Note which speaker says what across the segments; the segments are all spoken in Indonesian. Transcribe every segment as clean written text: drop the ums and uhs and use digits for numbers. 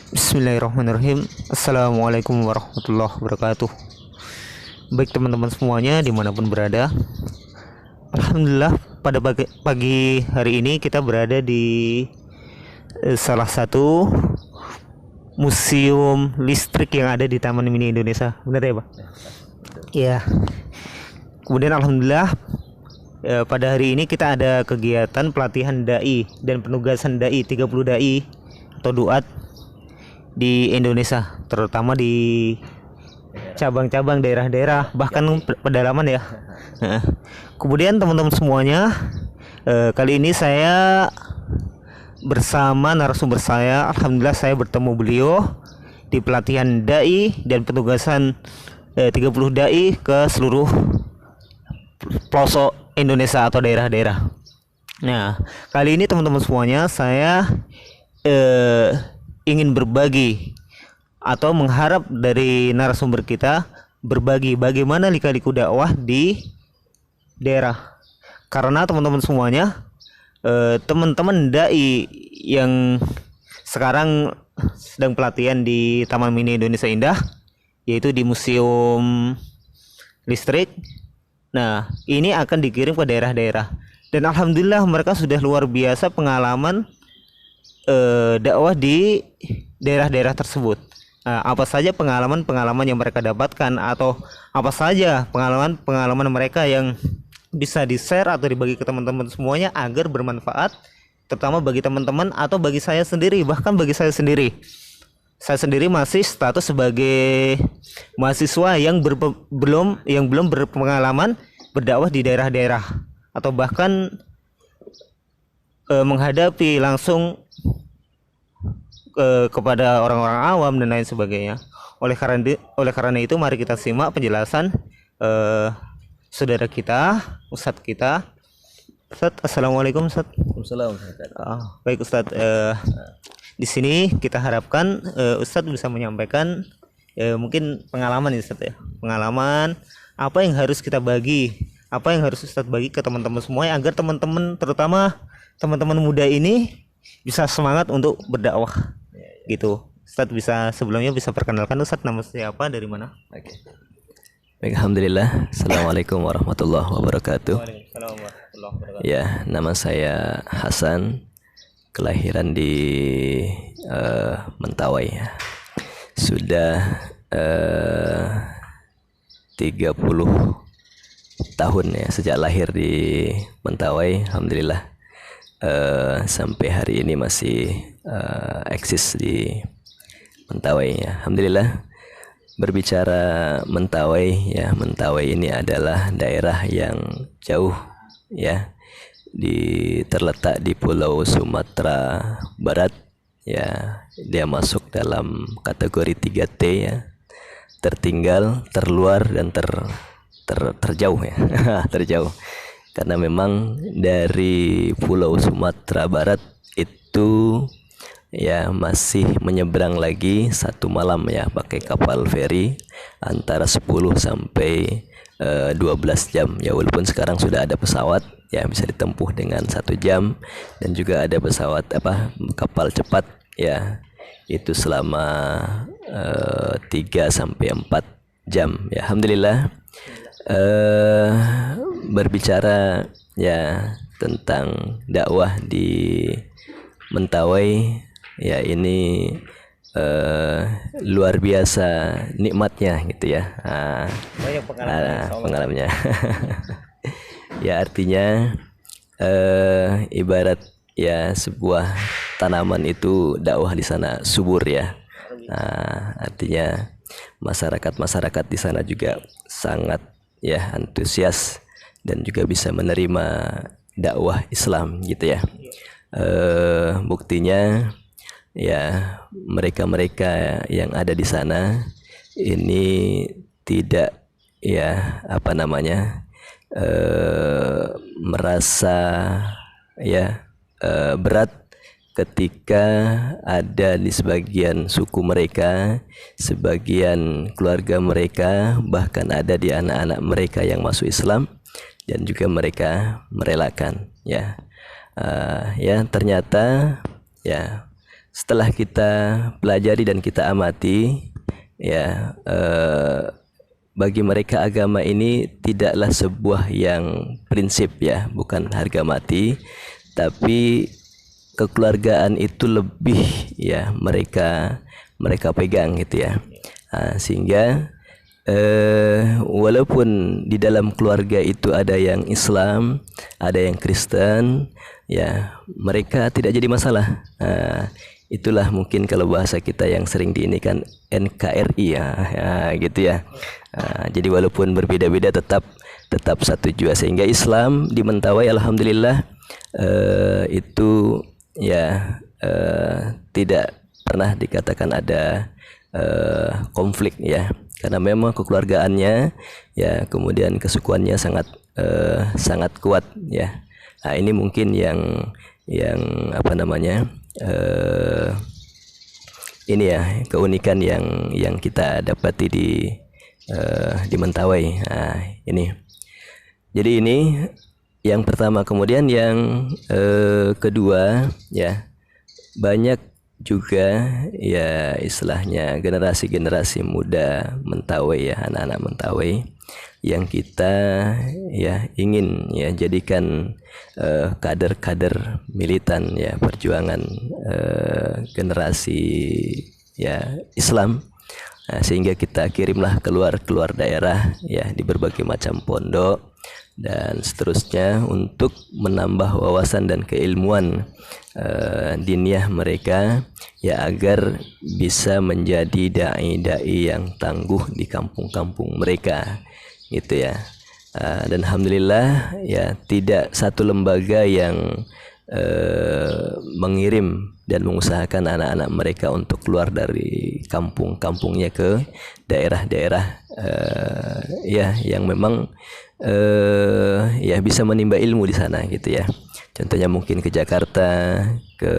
Speaker 1: Bismillahirrahmanirrahim. Assalamualaikum warahmatullahi wabarakatuh. Baik teman-teman semuanya dimanapun berada, Alhamdulillah pada pagi hari ini kita berada di salah satu museum listrik yang ada di Taman Mini Indonesia. Benar ya Pak? Iya. Kemudian Alhamdulillah pada hari ini kita ada kegiatan pelatihan dai dan penugasan dai 30 dai atau duat di Indonesia, terutama di cabang-cabang daerah-daerah bahkan pedalaman ya. Kemudian teman-teman semuanya, kali ini saya bersama narasumber saya, alhamdulillah saya bertemu beliau di pelatihan dai dan penugasan 30 dai ke seluruh pelosok Indonesia atau daerah-daerah. Nah, kali ini teman-teman semuanya saya ingin berbagi atau mengharap dari narasumber kita berbagi bagaimana lika-liku dakwah di daerah. Karena teman-teman semuanya, teman-teman dai yang sekarang sedang pelatihan di Taman Mini Indonesia Indah, yaitu di Museum Listrik. Nah, ini akan dikirim ke daerah-daerah dan alhamdulillah mereka sudah luar biasa pengalaman dakwah di daerah-daerah tersebut. Apa saja pengalaman-pengalaman yang mereka dapatkan atau apa saja pengalaman-pengalaman mereka yang bisa di-share atau dibagi ke teman-teman semuanya agar bermanfaat, terutama bagi teman-teman atau bagi saya sendiri, bahkan bagi saya sendiri. Saya sendiri masih status sebagai mahasiswa yang belum berpengalaman berdakwah di daerah-daerah atau bahkan menghadapi langsung kepada orang-orang awam dan lain sebagainya. Oleh karena itu mari kita simak penjelasan saudara kita, Ustadz kita. Ustadz, assalamualaikum Ustadz.
Speaker 2: Waalaikumsalam.
Speaker 1: Baik Ustadz, di sini kita harapkan Ustadz bisa menyampaikan mungkin pengalaman ya Ustadz ya. Pengalaman apa yang harus kita bagi, apa yang harus Ustadz bagi ke teman-teman semuanya agar teman-teman, terutama teman-teman muda ini bisa semangat untuk berdakwah. Gitu. Ustadz sebelumnya bisa perkenalkan Ustadz, nama siapa, dari mana?
Speaker 2: Oke. Baik, alhamdulillah. Assalamualaikum warahmatullahi wabarakatuh.
Speaker 1: Waalaikumsalam warahmatullahi wabarakatuh.
Speaker 2: Ya, nama saya Hasan, kelahiran di Mentawai. Sudah 30 tahun ya sejak lahir di Mentawai. Alhamdulillah sampai hari ini masih eksis di Mentawai ya. Alhamdulillah. Berbicara Mentawai ya, Mentawai ini adalah daerah yang jauh ya, terletak di Pulau Sumatera Barat ya. Dia masuk dalam kategori 3T ya, tertinggal, terluar dan terjauh ya. Terjauh karena memang dari Pulau Sumatera Barat itu ya masih menyeberang lagi satu malam ya pakai kapal feri antara 10 sampai 12 jam ya, walaupun sekarang sudah ada pesawat ya bisa ditempuh dengan 1 jam, dan juga ada pesawat kapal cepat ya itu selama 3 sampai 4 jam ya. Alhamdulillah. Berbicara ya tentang dakwah di Mentawai ya, ini luar biasa nikmatnya gitu ya.
Speaker 1: Banyak
Speaker 2: Pengalamannya. Ya artinya ibarat ya sebuah tanaman itu dakwah di sana subur ya. Artinya masyarakat di sana juga sangat ya antusias dan juga bisa menerima dakwah Islam gitu ya. Buktinya ya mereka yang ada di sana ini tidak ya merasa ya berat ketika ada di sebagian suku mereka, sebagian keluarga mereka, bahkan ada di anak-anak mereka yang masuk Islam dan juga mereka merelakan ya. Ya ternyata ya setelah kita pelajari dan kita amati, ya, bagi mereka agama ini tidaklah sebuah yang prinsip, ya, bukan harga mati, tapi kekeluargaan itu lebih, ya, mereka pegang gitu ya. Sehingga walaupun di dalam keluarga itu ada yang Islam, ada yang Kristen, ya, mereka tidak jadi masalah. Itulah mungkin kalau bahasa kita yang sering diinikan NKRI, ya, gitu ya. Jadi walaupun berbeda-beda tetap satu jua, sehingga Islam di Mentawai alhamdulillah itu, ya, tidak pernah dikatakan ada konflik, ya, karena memang kekeluargaannya, ya, kemudian kesukuannya sangat kuat, ya. Ini mungkin yang apa namanya, ini ya keunikan yang kita dapati di Mentawai. Ini. Jadi ini yang pertama. Kemudian yang kedua, ya, banyak juga, ya, istilahnya generasi muda Mentawai, ya, anak-anak Mentawai yang kita, ya, ingin, ya, jadikan kader-kader militan, ya, perjuangan generasi, ya, Islam. Sehingga kita kirimlah keluar daerah, ya, di berbagai macam pondok dan seterusnya untuk menambah wawasan dan keilmuan diniyah mereka, ya, agar bisa menjadi dai yang tangguh di kampung-kampung mereka, gitu ya. Dan alhamdulillah, ya, tidak satu lembaga yang mengirim dan mengusahakan anak-anak mereka untuk keluar dari kampung-kampungnya ke daerah-daerah, ya, yang memang ya bisa menimba ilmu di sana, gitu ya. Contohnya mungkin ke Jakarta, ke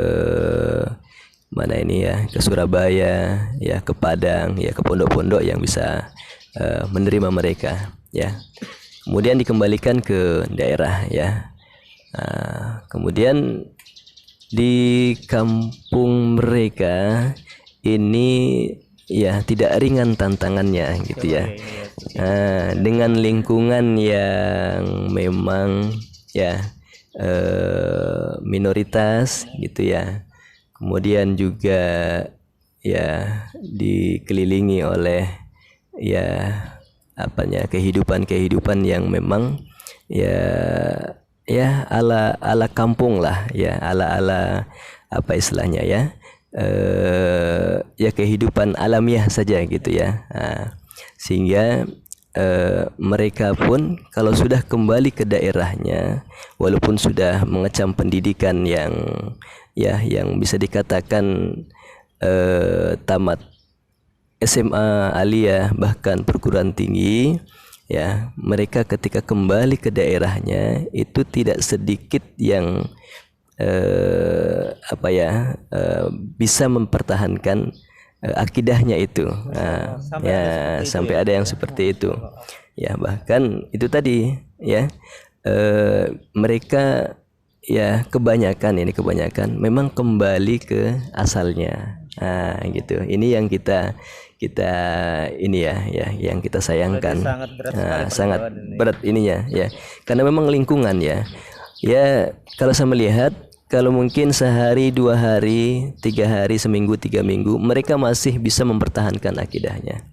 Speaker 2: mana ini, ya, ke Surabaya, ya, ke Padang, ya, ke pondok-pondok yang bisa menerima mereka, ya. Kemudian dikembalikan ke daerah, ya. Kemudian di kampung mereka ini, ya, tidak ringan tantangannya, gitu ya. Dengan lingkungan yang memang, ya, minoritas, gitu ya. Kemudian juga, ya, dikelilingi oleh, ya, apanya, kehidupan yang memang, ya, ala kampung lah, ya, ala apa istilahnya, ya, ya, kehidupan alamiah saja, gitu ya. Sehingga mereka pun kalau sudah kembali ke daerahnya, walaupun sudah mengecam pendidikan yang, ya, yang bisa dikatakan tamat SMA, aliyah, bahkan perguruan tinggi, ya, mereka ketika kembali ke daerahnya itu tidak sedikit yang apa ya, bisa mempertahankan akidahnya itu. Sampai ada yang seperti itu, ya. Bahkan itu tadi, ya, mereka, ya, kebanyakan memang kembali ke asalnya, gitu. Ini yang kita ini, ya, yang kita sayangkan. Sangat berat ininya, ya, karena memang lingkungan, ya, kalau saya melihat, kalau mungkin sehari, 2 hari, 3 hari, seminggu, 3 minggu, mereka masih bisa mempertahankan akidahnya,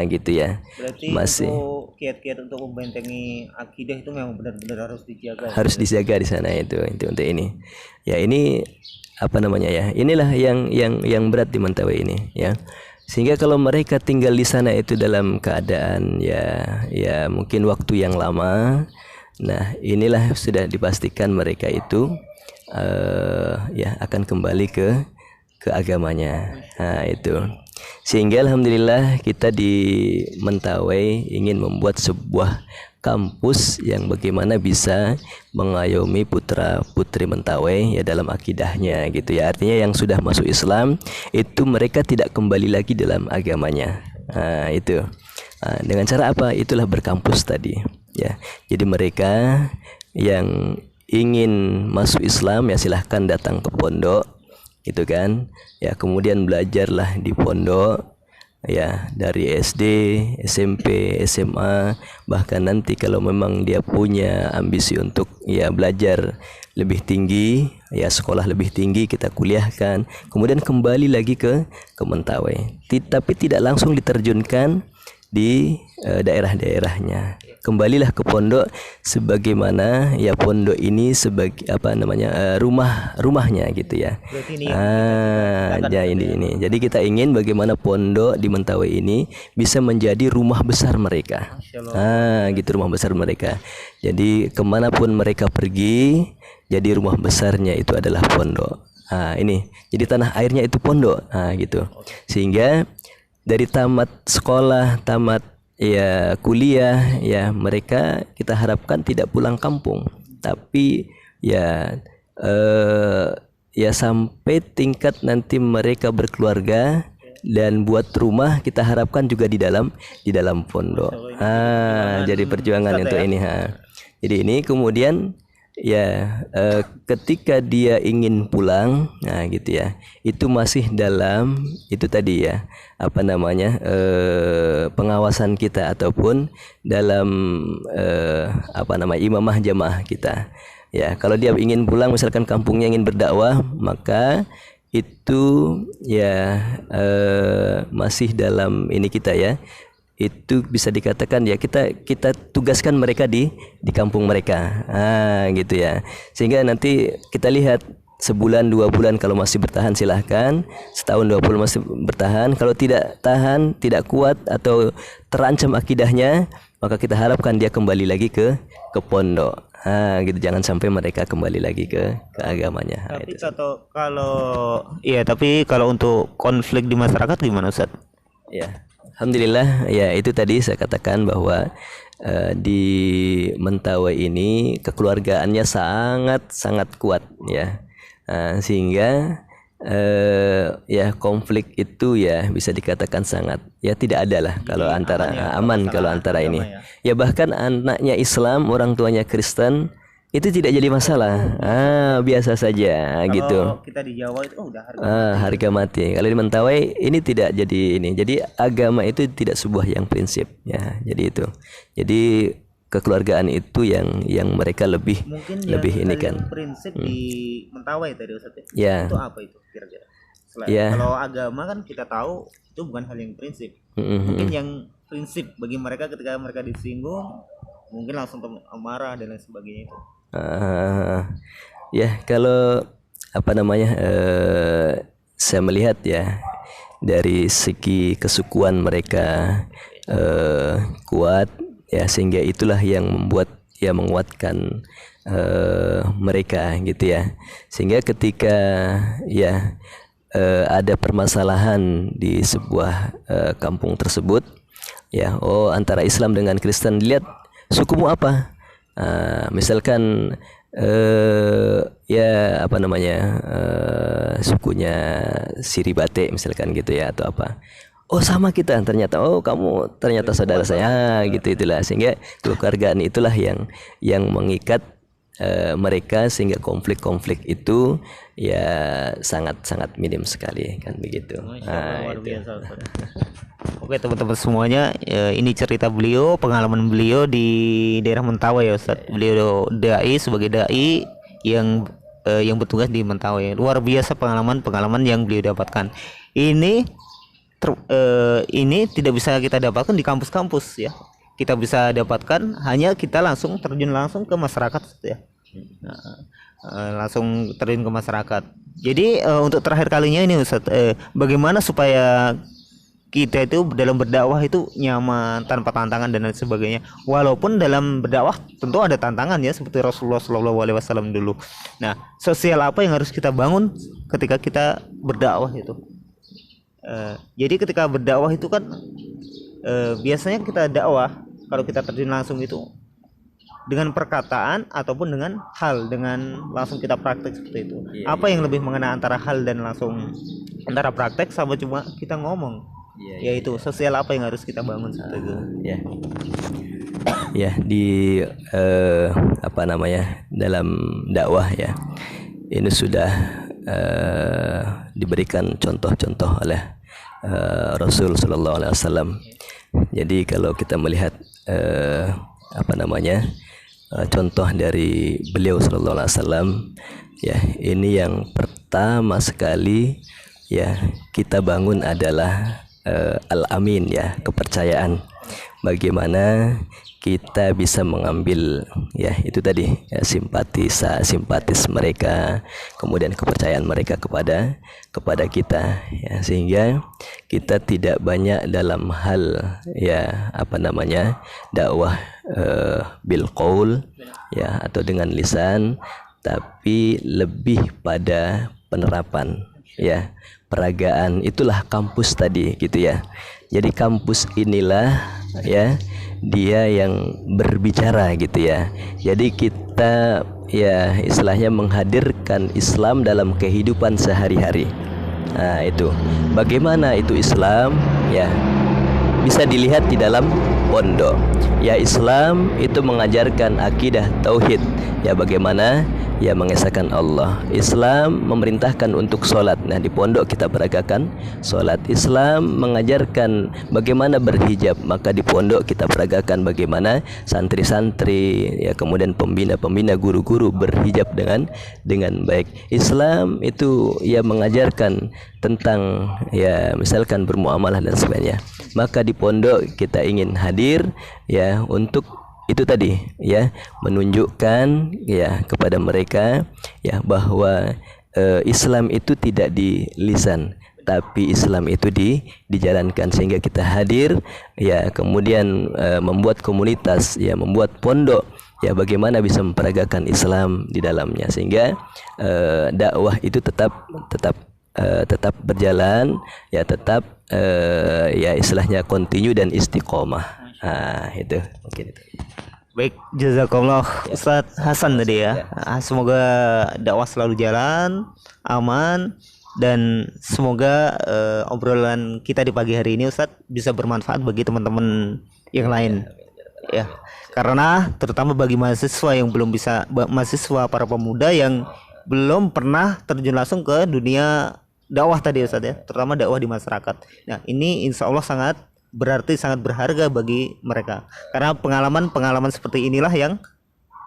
Speaker 2: gitu ya.
Speaker 1: Berarti
Speaker 2: masih
Speaker 1: untuk kiat-kiat untuk membentengi akidah itu memang benar-benar harus dijaga.
Speaker 2: Harus dijaga di sana, itu untuk ini. Ya, ini apa namanya, ya, inilah yang berat di Mentawai ini, ya. Sehingga kalau mereka tinggal di sana itu dalam keadaan, ya mungkin waktu yang lama, nah, inilah sudah dipastikan mereka itu ya akan kembali ke agamanya. Itu. Sehingga alhamdulillah kita di Mentawai ingin membuat sebuah kampus yang bagaimana bisa mengayomi putra putri Mentawai, ya, dalam akidahnya, gitu ya. Artinya yang sudah masuk Islam itu mereka tidak kembali lagi dalam agamanya. Itu. Dengan cara apa? Itulah berkampus tadi, ya. Jadi mereka yang ingin masuk Islam, ya, silahkan datang ke pondok, gitu kan. Ya, kemudian belajarlah di pondok, ya, dari SD, SMP, SMA, bahkan nanti kalau memang dia punya ambisi untuk ya belajar lebih tinggi, ya sekolah lebih tinggi, kita kuliahkan, kemudian kembali lagi ke Mentawai. Tapi tidak langsung diterjunkan di daerah-daerahnya. Kembalilah ke pondok sebagaimana ya pondok ini sebagai rumahnya gitu ya.
Speaker 1: Berarti ini yang kita
Speaker 2: Ya ini. Jadi kita ingin bagaimana pondok di Mentawai ini bisa menjadi rumah besar mereka.
Speaker 1: Masya Allah.
Speaker 2: Gitu, rumah besar mereka. Jadi kemanapun mereka pergi, jadi rumah besarnya itu adalah pondok. Ini. Jadi tanah airnya itu pondok. Gitu. Sehingga dari tamat sekolah, tamat ya kuliah, ya mereka kita harapkan tidak pulang kampung, tapi ya ya sampai tingkat nanti mereka berkeluarga dan buat rumah, kita harapkan juga di dalam pondok. Jadi perjuangan untuk ini. Jadi ini kemudian ya ketika dia ingin pulang, gitu ya, itu masih dalam itu tadi ya pengawasan kita ataupun dalam imamah jamaah kita. Ya, kalau dia ingin pulang, misalkan kampungnya ingin berdakwah, maka itu ya masih dalam ini kita ya. Itu bisa dikatakan ya kita tugaskan mereka di kampung mereka, gitu ya, sehingga nanti kita lihat sebulan 2 bulan kalau masih bertahan silahkan, setahun 2 bulan masih bertahan, kalau tidak tahan, tidak kuat atau terancam akidahnya, maka kita harapkan dia kembali lagi ke pondok. Gitu, jangan sampai mereka kembali lagi ke agamanya.
Speaker 1: Tapi tapi kalau untuk konflik di masyarakat gimana, Ustaz?
Speaker 2: Ya, alhamdulillah ya, itu tadi saya katakan bahwa di Mentawai ini kekeluargaannya sangat kuat ya. Sehingga ya konflik itu ya bisa dikatakan sangat ya tidak ada lah kalau antara aman kalau antara ini ya. Bahkan anaknya Islam, orang tuanya Kristen, itu tidak jadi masalah, biasa saja gitu.
Speaker 1: Kalau kita di Jawa itu udah
Speaker 2: harga mati. Kalau di Mentawai ini tidak jadi ini. Jadi agama itu tidak sebuah yang prinsip ya. Jadi itu. Jadi kekeluargaan itu yang mereka lebih ini kan.
Speaker 1: Prinsip di Mentawai tadi, Ustaz
Speaker 2: ya.
Speaker 1: Itu apa itu kira-kira? Kalau agama kan kita tahu itu bukan hal yang prinsip. Mungkin yang prinsip bagi mereka ketika mereka disinggung mungkin langsung marah dan lain sebagainya itu.
Speaker 2: Ya, kalau saya melihat ya dari segi kesukuan mereka kuat ya, sehingga itulah yang membuat ya menguatkan mereka gitu ya, sehingga ketika ya ada permasalahan di sebuah kampung tersebut ya, antara Islam dengan Kristen, dilihat sukumu apa. Misalkan sukunya Siribate misalkan gitu ya, atau apa, sama kita ternyata, kamu ternyata saudara saya, gitu itulah, sehingga kekeluargaan itulah yang mengikat mereka, sehingga konflik-konflik itu ya sangat minim sekali kan begitu.
Speaker 1: Luar biasa, Ustaz. Oke teman-teman semuanya, ini cerita beliau, pengalaman beliau di daerah Mentawai ya, Ustaz. Beliau sebagai dai yang bertugas di Mentawai. Luar biasa pengalaman yang beliau dapatkan. Ini tidak bisa kita dapatkan di kampus-kampus ya. Kita bisa dapatkan hanya kita terjun langsung ke masyarakat ya. Langsung terjun ke masyarakat. Jadi untuk terakhir kalinya ini, Ustaz, bagaimana supaya kita itu dalam berdakwah itu nyaman tanpa tantangan dan lain sebagainya. Walaupun dalam berdakwah tentu ada tantangan ya, seperti Rasulullah SAW dulu. Nah, sosial apa yang harus kita bangun ketika kita berdakwah itu? Jadi ketika berdakwah itu kan biasanya kita dakwah, kalau kita terjun langsung itu dengan perkataan ataupun dengan hal, dengan langsung kita praktek seperti itu. Apa yang lebih mengena antara hal dan langsung, antara praktek sama cuma kita ngomong? Yaitu sosial apa yang harus kita bangun seperti itu.
Speaker 2: Ya, di dalam dakwah ya, ini sudah diberikan contoh-contoh oleh Rasul Sallallahu Alaihi Wasallam. Jadi kalau kita melihat contoh dari beliau Sallallahu Alaihi Wasallam, ya ini yang pertama sekali ya kita bangun adalah al-amin, ya, kepercayaan. Bagaimana kita bisa mengambil ya itu tadi ya, simpatis mereka, kemudian kepercayaan mereka kepada kita ya, sehingga kita tidak banyak dalam hal ya dakwah bil qaul ya atau dengan lisan, tapi lebih pada penerapan ya, peragaan. Itulah kampus tadi gitu ya. Jadi kampus inilah ya dia yang berbicara gitu ya. Jadi kita ya istilahnya menghadirkan Islam dalam kehidupan sehari-hari. Nah, itu bagaimana itu Islam ya, bisa dilihat di dalam pondok. Ya, Islam itu mengajarkan akidah tauhid. Ya, bagaimana ya mengesahkan Allah. Islam memerintahkan untuk sholat. Nah, di pondok kita peragakan sholat. Islam mengajarkan bagaimana berhijab, maka di pondok kita peragakan bagaimana santri-santri ya, kemudian pembina-pembina, guru-guru berhijab dengan baik. Islam itu ya mengajarkan tentang ya misalkan bermuamalah dan sebagainya. Maka di pondok kita ingin hadir ya untuk itu tadi ya, menunjukkan ya kepada mereka ya bahwa Islam itu tidak di lisan, tapi Islam itu dijalankan, sehingga kita hadir ya, kemudian membuat komunitas ya, membuat pondok ya, bagaimana bisa memperagakan Islam di dalamnya, sehingga dakwah itu tetap berjalan ya, tetap ya istilahnya continue dan istiqomah. Nah, itu mungkin itu.
Speaker 1: Baik, jazakallah Ustadz Hasan tadi ya. Semoga dakwah selalu jalan, aman, dan semoga obrolan kita di pagi hari ini Ustadz bisa bermanfaat bagi teman-teman yang lain. Ya, karena terutama bagi mahasiswa yang belum bisa, mahasiswa para pemuda yang belum pernah terjun langsung ke dunia dakwah tadi Ustadz ya, terutama dakwah di masyarakat. Nah, ini insya Allah sangat berarti, sangat berharga bagi mereka, karena pengalaman seperti inilah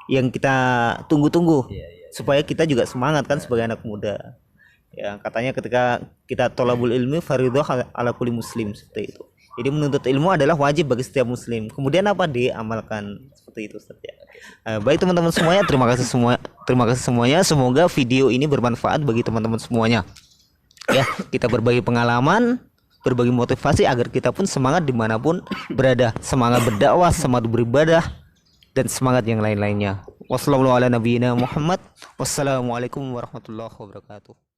Speaker 1: yang kita tunggu-tunggu supaya kita juga semangat kan sebagai anak muda ya. Katanya ketika kita tolabul ilmi fardhu ala kulli muslim, seperti itu. Jadi menuntut ilmu adalah wajib bagi setiap muslim, kemudian apa, diamalkan, seperti itu Ustaz ya. Baik teman-teman semuanya, terima kasih semuanya. Semoga video ini bermanfaat bagi teman-teman semuanya ya. Kita berbagi pengalaman, berbagi motivasi agar kita pun semangat dimanapun berada, semangat berdakwah, semangat beribadah, dan semangat yang lain-lainnya. Wassalamualaikum warahmatullahi wabarakatuh.